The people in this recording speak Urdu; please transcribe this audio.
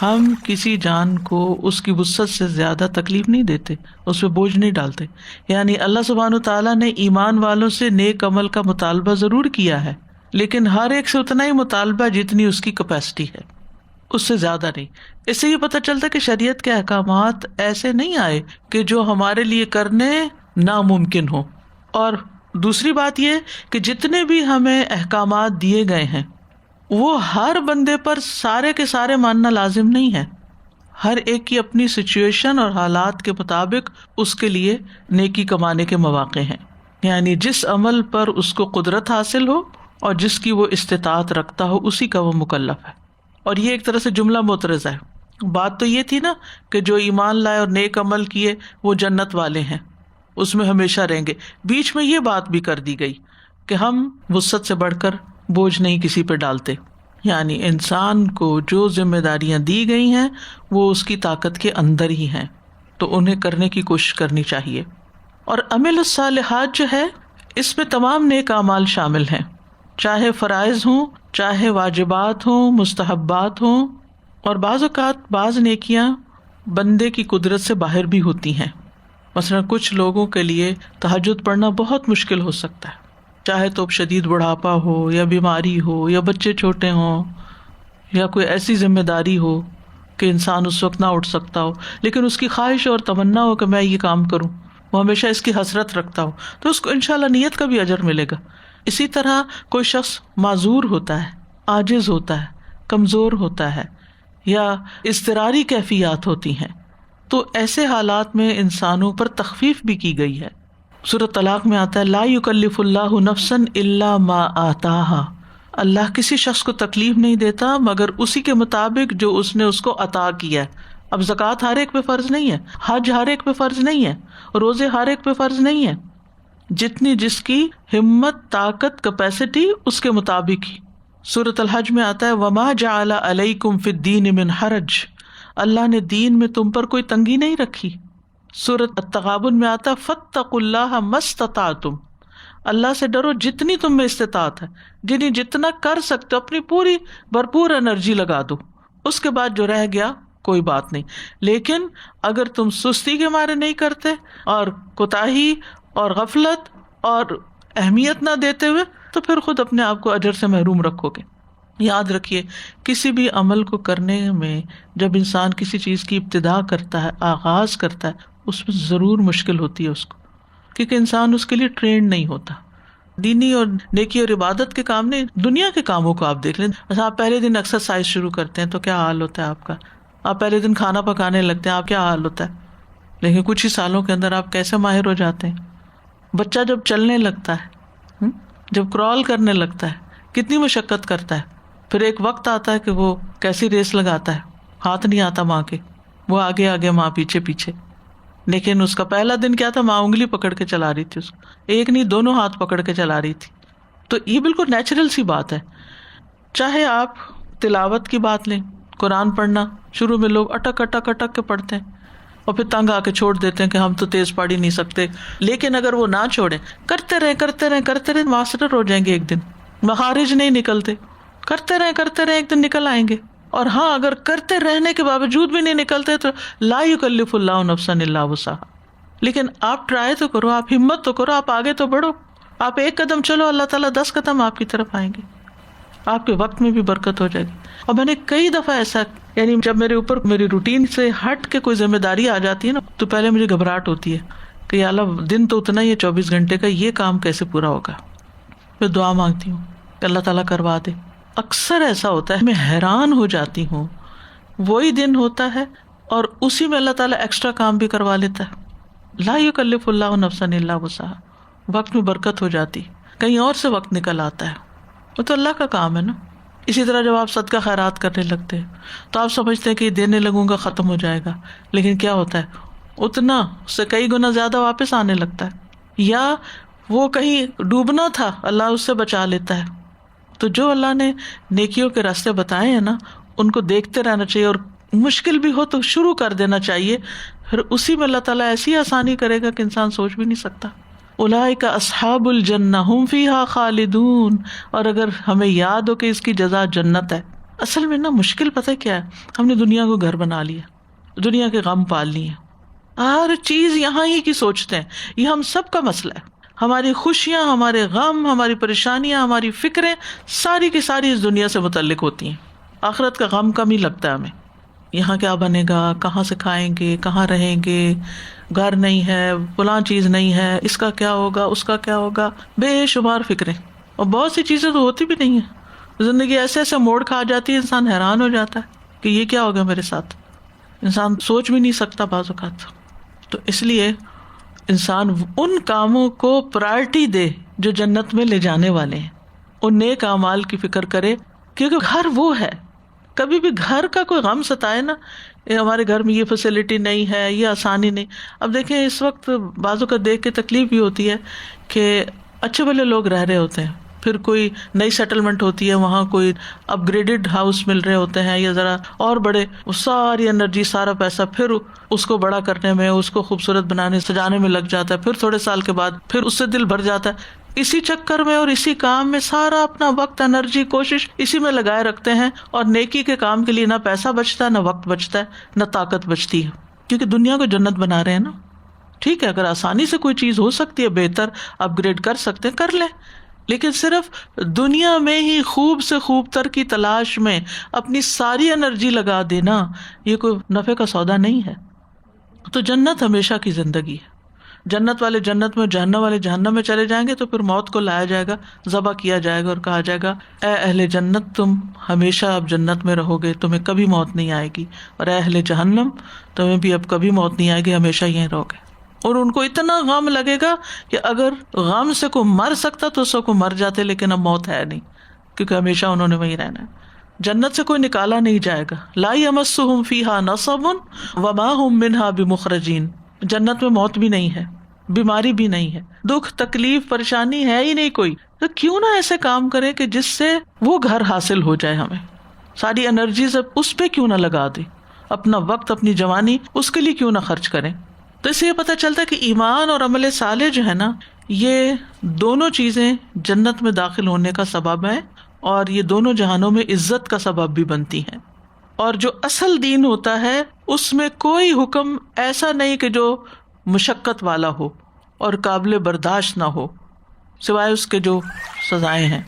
ہم کسی جان کو اس کی وسعت سے زیادہ تکلیف نہیں دیتے، اس پہ بوجھ نہیں ڈالتے. یعنی اللہ سبحانہ تعالیٰ نے ایمان والوں سے نیک عمل کا مطالبہ ضرور کیا ہے، لیکن ہر ایک سے اتنا ہی مطالبہ جتنی اس کی کیپیسٹی ہے، اس سے زیادہ نہیں. اس سے یہ پتہ چلتا ہے کہ شریعت کے احکامات ایسے نہیں آئے کہ جو ہمارے لیے کرنے ناممکن ہو. اور دوسری بات یہ کہ جتنے بھی ہمیں احکامات دیے گئے ہیں وہ ہر بندے پر سارے کے سارے ماننا لازم نہیں ہے. ہر ایک کی اپنی سچویشن اور حالات کے مطابق اس کے لیے نیکی کمانے کے مواقع ہیں. یعنی جس عمل پر اس کو قدرت حاصل ہو اور جس کی وہ استطاعت رکھتا ہو اسی کا وہ مکلف ہے. اور یہ ایک طرح سے جملہ معترض ہے. بات تو یہ تھی نا کہ جو ایمان لائے اور نیک عمل کیے وہ جنت والے ہیں، اس میں ہمیشہ رہیں گے. بیچ میں یہ بات بھی کر دی گئی کہ ہم وسعت سے بڑھ کر بوجھ نہیں کسی پہ ڈالتے. یعنی انسان کو جو ذمہ داریاں دی گئی ہیں وہ اس کی طاقت کے اندر ہی ہیں، تو انہیں کرنے کی کوشش کرنی چاہیے. اور عمل الصالحات جو ہے اس میں تمام نیک اعمال شامل ہیں، چاہے فرائض ہوں، چاہے واجبات ہوں، مستحبات ہوں. اور بعض اوقات بعض نیکیاں بندے کی قدرت سے باہر بھی ہوتی ہیں. مثلا کچھ لوگوں کے لیے تہجد پڑھنا بہت مشکل ہو سکتا ہے، چاہے تو شدید بڑھاپا ہو یا بیماری ہو یا بچے چھوٹے ہوں یا کوئی ایسی ذمہ داری ہو کہ انسان اس وقت نہ اٹھ سکتا ہو، لیکن اس کی خواہش اور تمنا ہو کہ میں یہ کام کروں، وہ ہمیشہ اس کی حسرت رکھتا ہو، تو اس کو انشاءاللہ نیت کا بھی اجر ملے گا. اسی طرح کوئی شخص معذور ہوتا ہے، عاجز ہوتا ہے، کمزور ہوتا ہے یا اضطراری کیفیات ہوتی ہیں، تو ایسے حالات میں انسانوں پر تخفیف بھی کی گئی ہے. سورۃ طلاق میں آتا ہے لا یکلف اللہ نفسا الا ما آتاہا. اللہ کسی شخص کو تکلیف نہیں دیتا مگر اسی کے مطابق جو اس نے اس کو عطا کیا ہے. اب زکوٰۃ ہر ایک پہ فرض نہیں ہے، حج ہر ایک پہ فرض نہیں ہے، روزے ہر ایک پہ فرض نہیں ہے، جتنی جس کی ہمت، طاقت، کیپیسٹی اس کے مطابق ہی. سورۃ الحج میں آتا ہے وما جعل علیکم فی الدین من حرج. اللہ نے دین میں تم پر کوئی تنگی نہیں رکھی. سورۃ التغابن میں آتا ہے فاتقوا اللہ ما استطعتم. اللہ سے ڈرو جتنی تم میں استطاعت ہے، جنہیں جتنا کر سکتے اپنی پوری بھرپور انرجی لگا دو. اس کے بعد جو رہ گیا کوئی بات نہیں. لیکن اگر تم سستی کے مارے نہیں کرتے اور کوتاہی اور غفلت اور اہمیت نہ دیتے ہوئے تو پھر خود اپنے آپ کو اجر سے محروم رکھو گے. یاد رکھیے کسی بھی عمل کو کرنے میں جب انسان کسی چیز کی ابتدا کرتا ہے، آغاز کرتا ہے، اس میں ضرور مشکل ہوتی ہے اس کو، کیونکہ انسان اس کے لیے ٹرینڈ نہیں ہوتا. دینی اور نیکی اور عبادت کے کام نہیں، دنیا کے کاموں کو آپ دیکھ لیں. آپ پہلے دن ایکسرسائز شروع کرتے ہیں تو کیا حال ہوتا ہے آپ کا، آپ پہلے دن کھانا پکانے لگتے ہیں آپ کیا حال ہوتا ہے، لیکن کچھ ہی سالوں کے اندر آپ کیسے ماہر ہو جاتے ہیں. بچہ جب چلنے لگتا ہے، جب کرال کرنے لگتا ہے، کتنی مشقت کرتا ہے، پھر ایک وقت آتا ہے کہ وہ کیسی ریس لگاتا ہے، ہاتھ نہیں آتا ماں کے، وہ آگے آگے ماں پیچھے پیچھے. لیکن اس کا پہلا دن کیا تھا، ماں انگلی پکڑ کے چلا رہی تھی اس کو، ایک نہیں دونوں ہاتھ پکڑ کے چلا رہی تھی. تو یہ بالکل نیچرل سی بات ہے. چاہے آپ تلاوت کی بات لیں، قرآن پڑھنا شروع میں لوگ اٹک اٹک اٹک کے پڑھتے ہیں اور پھر تنگ آ کے چھوڑ دیتے ہیں کہ ہم تو تیز پڑھ ہی نہیں سکتے. لیکن اگر وہ نہ چھوڑیں، کرتے رہیں کرتے رہیں کرتے رہیں، ماسٹر ہو جائیں گے. ایک دن مخارج نہیں نکلتے، کرتے رہیں ایک دن نکل آئیں گے. اور ہاں اگر کرتے رہنے کے باوجود بھی نہیں نکلتے تو لا یکلف اللہ نفسا الا وسعہا. لیکن آپ ٹرائی تو کرو، آپ ہمت تو کرو، آپ آگے تو بڑھو. آپ ایک قدم چلو، اللہ تعالیٰ 10 قدم آپ کی طرف آئیں گے. آپ کے وقت میں بھی برکت ہو جائے گی. اور میں نے کئی دفعہ ایسا، یعنی جب میرے اوپر میری روٹین سے ہٹ کے کوئی ذمہ داری آ جاتی ہے نا تو پہلے مجھے گھبراہٹ ہوتی ہے کہ یا اللہ دن تو اتنا ہی ہے 24 گھنٹے کا، یہ کام کیسے پورا ہوگا. پھر دعا مانگتی ہوں کہ اللہ تعالیٰ کروا دے. اکثر ایسا ہوتا ہے، میں حیران ہو جاتی ہوں، وہی دن ہوتا ہے اور اسی میں اللہ تعالیٰ ایکسٹرا کام بھی کروا لیتا ہے. لا یکلف اللہ نفسا الا وسعہا. وقت میں برکت ہو جاتی، کہیں اور سے وقت نکل آتا ہے، وہ تو اللہ کا کام ہے نا. اسی طرح جب آپ صدقہ خیرات کرنے لگتے ہیں تو آپ سمجھتے ہیں کہ یہ دینے لگوں گا ختم ہو جائے گا، لیکن کیا ہوتا ہے اتنا اس سے کئی گنا زیادہ واپس آنے لگتا ہے. یا وہ کہیں ڈوبنا تھا، اللہ اس سے بچا لیتا ہے. تو جو اللہ نے نیکیوں کے راستے بتائے ہیں نا ان کو دیکھتے رہنا چاہیے، اور مشکل بھی ہو تو شروع کر دینا چاہیے، پھر اسی میں اللہ تعالیٰ ایسی آسانی کرے گا کہ انسان سوچ بھی نہیں سکتا. اولئک اصحاب الجنہ ہم فیہا خالدون. اور اگر ہمیں یاد ہو کہ اس کی جزا جنت ہے، اصل میں نا مشکل پتہ کیا ہے، ہم نے دنیا کو گھر بنا لیا، دنیا کے غم پال لیے، ہر چیز یہاں ہی کی سوچتے ہیں. یہ ہم سب کا مسئلہ ہے. ہماری خوشیاں، ہمارے غم، ہماری پریشانیاں، ہماری فکریں ساری کی ساری اس دنیا سے متعلق ہوتی ہیں. آخرت کا غم کم ہی لگتا ہے ہمیں. یہاں کیا بنے گا، کہاں سے کھائیں گے، کہاں رہیں گے، گھر نہیں ہے، فلاں چیز نہیں ہے، اس کا کیا ہوگا، اس کا کیا ہوگا، بے شمار فکریں. اور بہت سی چیزیں تو ہوتی بھی نہیں ہیں. زندگی ایسے ایسے موڑ کھا جاتی ہے، انسان حیران ہو جاتا ہے کہ یہ کیا ہوگا میرے ساتھ. انسان سوچ بھی نہیں سکتا بعض اوقات. تو اس لیے انسان ان کاموں کو پرائرٹی دے جو جنت میں لے جانے والے ہیں، ان نیک اعمال کی فکر کرے، کیونکہ گھر وہ ہے. کبھی بھی گھر کا کوئی غم ستائے نا، ہمارے گھر میں یہ فیسلٹی نہیں ہے، یہ آسانی نہیں. اب دیکھیں اس وقت بازو کا دیکھ کے تکلیف بھی ہوتی ہے کہ اچھے بھلے لوگ رہ رہے ہوتے ہیں، پھر کوئی نئی سیٹلمنٹ ہوتی ہے، وہاں کوئی اپ گریڈڈ ہاؤس مل رہے ہوتے ہیں یا ذرا اور بڑے، وہ ساری انرجی سارا پیسہ پھر اس کو بڑا کرنے میں، اس کو خوبصورت بنانے سجانے میں لگ جاتا ہے. پھر تھوڑے سال کے بعد پھر اس سے دل بھر جاتا ہے. اسی چکر میں اور اسی کام میں سارا اپنا وقت، انرجی، کوشش اسی میں لگائے رکھتے ہیں، اور نیکی کے کام کے لیے نہ پیسہ بچتا ہے، نہ وقت بچتا ہے، نہ طاقت بچتی ہے. کیونکہ دنیا کو جنت بنا رہے ہیں نا. ٹھیک ہے، اگر آسانی سے کوئی چیز ہو سکتی ہے بہتر، اپ گریڈ کر سکتے ہیں، کر لیں. لیکن صرف دنیا میں ہی خوب سے خوب تر کی تلاش میں اپنی ساری انرجی لگا دینا، یہ کوئی نفع کا سودا نہیں ہے. تو جنت ہمیشہ کی زندگی ہے. جنت والے جنت میں، جہنم والے جہنم میں چلے جائیں گے تو پھر موت کو لایا جائے گا، ذبح کیا جائے گا اور کہا جائے گا اے اہل جنت تم ہمیشہ اب جنت میں رہو گے، تمہیں کبھی موت نہیں آئے گی، اور اے اہل جہنم تمہیں بھی اب کبھی موت نہیں آئے گی، ہمیشہ یہیں رہو گے. اور ان کو اتنا غم لگے گا کہ اگر غم سے کوئی مر سکتا تو سب کو مر جاتے، لیکن اب موت ہے نہیں، کیونکہ ہمیشہ انہوں نے وہیں رہنا ہے. جنت سے کوئی نکالا نہیں جائے گا. لا یمسہم فیہا نصب وما ہم منہا بمخرجین. جنت میں موت بھی نہیں ہے، بیماری بھی نہیں ہے، دکھ تکلیف پریشانی ہے ہی نہیں کوئی. تو کیوں نہ ایسے کام کرے کہ جس سے وہ گھر حاصل ہو جائے. ہمیں ساری انرجیز اس پہ کیوں نہ لگا دے، اپنا وقت، اپنی جوانی اس کے لیے کیوں نہ خرچ کریں. تو اس سے یہ پتہ چلتا ہے کہ ایمان اور عمل صالح جو ہے نا، یہ دونوں چیزیں جنت میں داخل ہونے کا سبب ہے، اور یہ دونوں جہانوں میں عزت کا سبب بھی بنتی ہیں. اور جو اصل دین ہوتا ہے اس میں کوئی حکم ایسا نہیں کہ جو مشقت والا ہو اور قابل برداشت نہ ہو، سوائے اس کے جو سزائیں ہیں.